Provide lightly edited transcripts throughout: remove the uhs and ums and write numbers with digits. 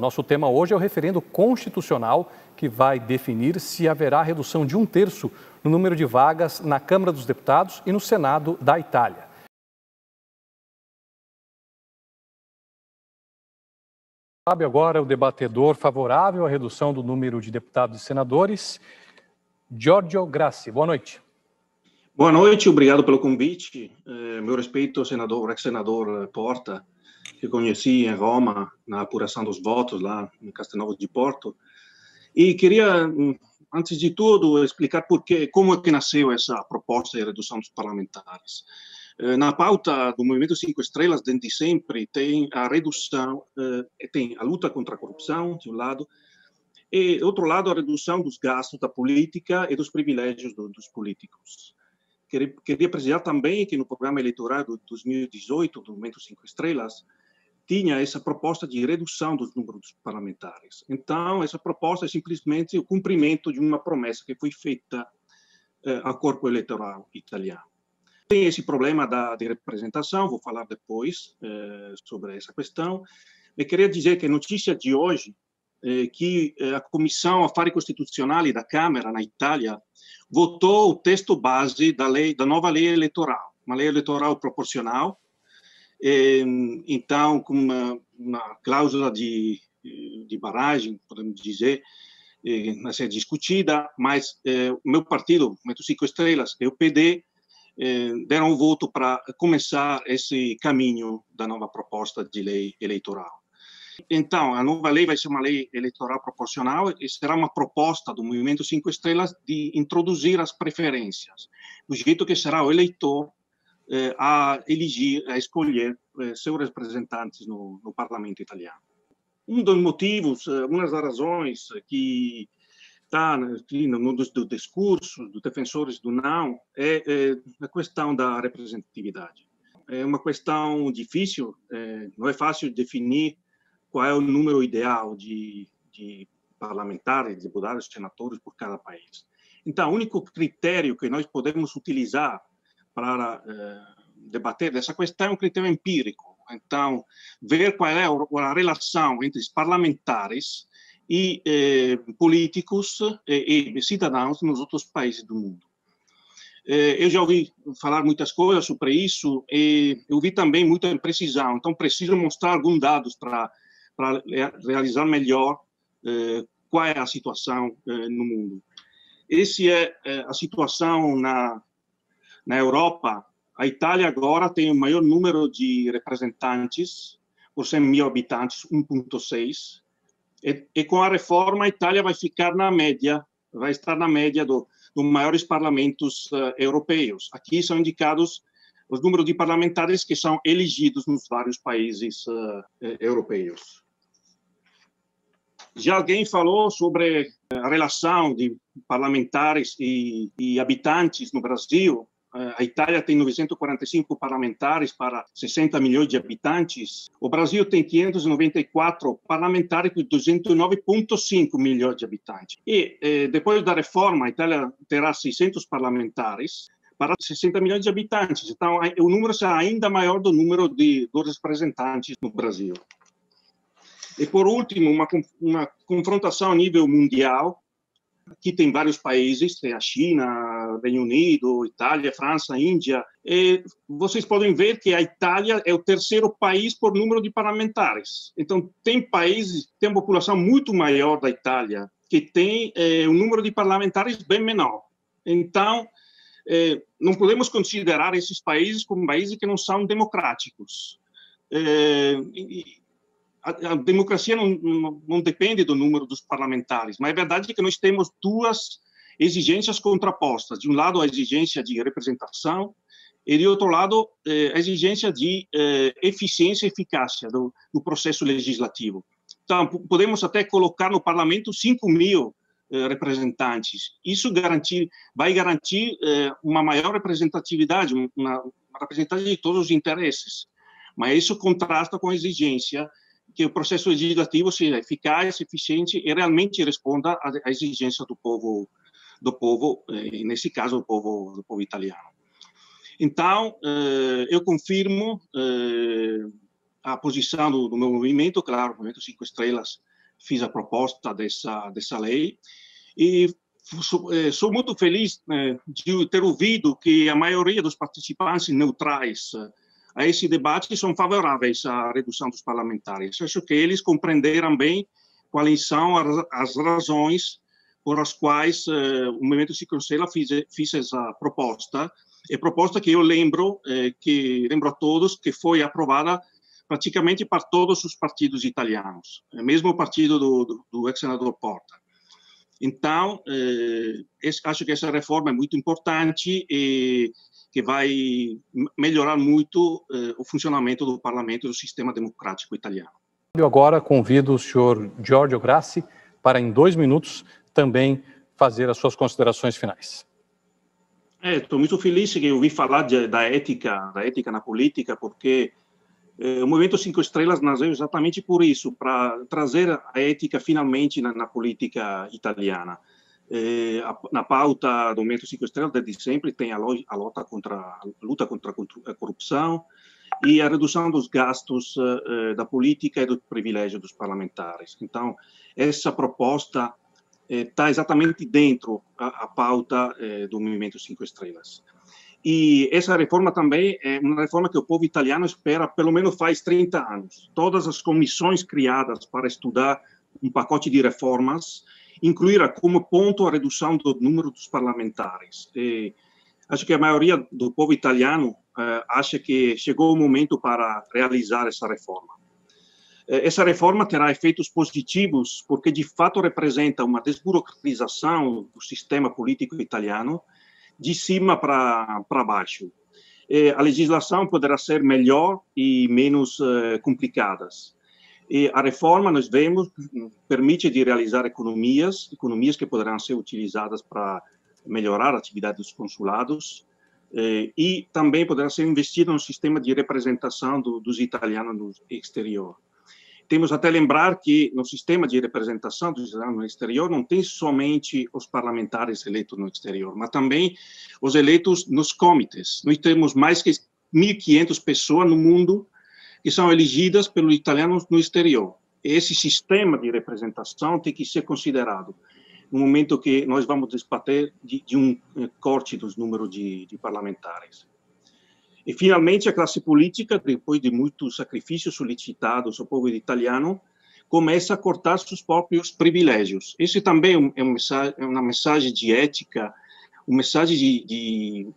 Nosso tema hoje é o referendo constitucional que vai definir se haverá redução de 1/3 no número de vagas na Câmara dos Deputados e no Senado da Itália. Sabe agora o debatedor favorável à redução do número de deputados e senadores, Giorgio Grassi. Boa noite. Boa noite, obrigado pelo convite. Meu respeito ao ex-senador Porta, que conheci em Roma na apuração dos votos lá em Castelnuovo de Porto. E queria, antes de tudo, explicar como é que nasceu essa proposta de redução dos parlamentares. Na pauta do Movimento 5 Estrelas, desde sempre, tem a redução, tem a luta contra a corrupção, de um lado, e, do outro lado, a redução dos gastos da política e dos privilégios dos políticos. Queria precisar também que no programa eleitoral de 2018, do Movimento 5 Estrelas, tinha essa proposta de redução dos números parlamentares. Então, essa proposta é simplesmente o cumprimento de uma promessa que foi feita ao corpo eleitoral italiano. Tem esse problema de representação, vou falar depois sobre essa questão. Eu queria dizer que a notícia de hoje é que a Comissão Affari Costituzionali da Câmara, na Itália, votou o texto base da nova lei eleitoral, uma lei eleitoral proporcional. Então, com uma cláusula de barragem, podemos dizer, a ser discutida, mas o meu partido, o Movimento 5 Estrelas, e o PD, deram o voto para começar esse caminho da nova proposta de lei eleitoral. Então, a nova lei vai ser uma lei eleitoral proporcional e será uma proposta do Movimento 5 Estrelas de introduzir as preferências, do jeito que será o eleitor a escolher seus representantes no parlamento italiano. Um dos motivos, uma das razões que está num dos discursos dos defensores do não é a questão da representatividade. É uma questão difícil, não é fácil definir qual é o número ideal de parlamentares, deputados, senadores por cada país. Então, o único critério que nós podemos utilizar para debater dessa questão é um critério empírico. Então, ver qual é a relação entre os parlamentares e políticos e cidadãos nos outros países do mundo. Eu já ouvi falar muitas coisas sobre isso e eu vi também muita imprecisão. Então, preciso mostrar alguns dados para realizar melhor qual é a situação no mundo. Essa é a situação na Europa. A Itália agora tem o maior número de representantes por 100 mil habitantes, 1,6. E com a reforma, a Itália vai estar na média dos maiores parlamentos europeus. Aqui são indicados os números de parlamentares que são elegidos nos vários países europeus. Já alguém falou sobre a relação de parlamentares e habitantes no Brasil. A Itália tem 945 parlamentares para 60 milhões de habitantes. O Brasil tem 594 parlamentares para 209,5 milhões de habitantes. E depois da reforma, a Itália terá 600 parlamentares para 60 milhões de habitantes. Então, o número será ainda maior do número dos representantes no Brasil. E, por último, uma confrontação a nível mundial. Aqui tem vários países, tem a China, Reino Unido, Itália, França, Índia. E vocês podem ver que a Itália é o terceiro país por número de parlamentares. Então, tem países, tem uma população muito maior da Itália, que tem um número de parlamentares bem menor. Então, não podemos considerar esses países como países que não são democráticos. A democracia não depende do número dos parlamentares, mas é verdade que nós temos duas exigências contrapostas. De um lado, a exigência de representação e, de outro lado, a exigência de eficiência e eficácia do processo legislativo. Então, podemos até colocar no parlamento 5 mil representantes. Isso vai garantir uma maior representatividade, uma representatividade de todos os interesses. Mas isso contrasta com a exigência que o processo legislativo seja eficaz, eficiente e realmente responda à exigência do povo, nesse caso, do povo italiano. Então, eu confirmo a posição do meu movimento, claro, o Movimento 5 Estrelas fiz a proposta dessa lei, e sou muito feliz de ter ouvido que a maioria dos participantes neutrais a esse debate são favoráveis à redução dos parlamentares. Acho que eles compreenderam bem quais são as razões por as quais o Movimento 5 Estrelas fez essa proposta, e proposta que eu lembro a todos que foi aprovada praticamente para todos os partidos italianos, mesmo o partido do ex-senador Porta. Então, acho que essa reforma é muito importante e que vai melhorar muito o funcionamento do parlamento e do sistema democrático italiano. Eu agora convido o senhor Giorgio Grassi para, em 2 minutos, também fazer as suas considerações finais. Estou muito feliz que eu ouvi falar da ética na política, porque o Movimento 5 Estrelas nasceu exatamente por isso, para trazer a ética finalmente na política italiana. Na pauta do Movimento 5 Estrelas, desde sempre, tem a luta contra a corrupção e a redução dos gastos da política e do privilégio dos parlamentares. Então, essa proposta está exatamente dentro a pauta do Movimento 5 Estrelas. E essa reforma também é uma reforma que o povo italiano espera pelo menos faz 30 anos. Todas as comissões criadas para estudar um pacote de reformas incluíram como ponto a redução do número dos parlamentares. Acho que a maioria do povo italiano acha que chegou o momento para realizar essa reforma. Essa reforma terá efeitos positivos porque, de fato, representa uma desburocratização do sistema político italiano de cima para baixo. A legislação poderá ser melhor e menos complicada. E a reforma, nós vemos, permite de realizar economias que poderão ser utilizadas para melhorar a atividade dos consulados e também poderá ser investida no sistema de representação dos italianos no exterior. Temos até lembrar que no sistema de representação dos italianos no exterior não tem somente os parlamentares eleitos no exterior, mas também os eleitos nos comitês. Nós temos mais que 1.500 pessoas no mundo que são elegidas pelos italianos no exterior. Esse sistema de representação tem que ser considerado no momento que nós vamos debater de um corte dos números de parlamentares. E, finalmente, a classe política, depois de muitos sacrifícios solicitados ao povo italiano, começa a cortar seus próprios privilégios. Isso também é uma mensagem de ética, uma mensagem de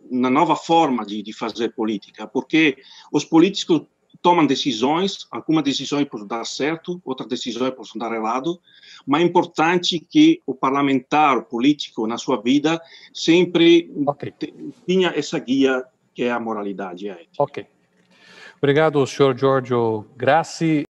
uma nova forma de fazer política, porque os políticos tomam decisões, algumas decisões podem dar certo, outras decisões podem dar errado, mas é importante que o parlamentar, o político, na sua vida, sempre tenha essa guia que é a moralidade e a ética. Ok. Obrigado, senhor Giorgio Grassi.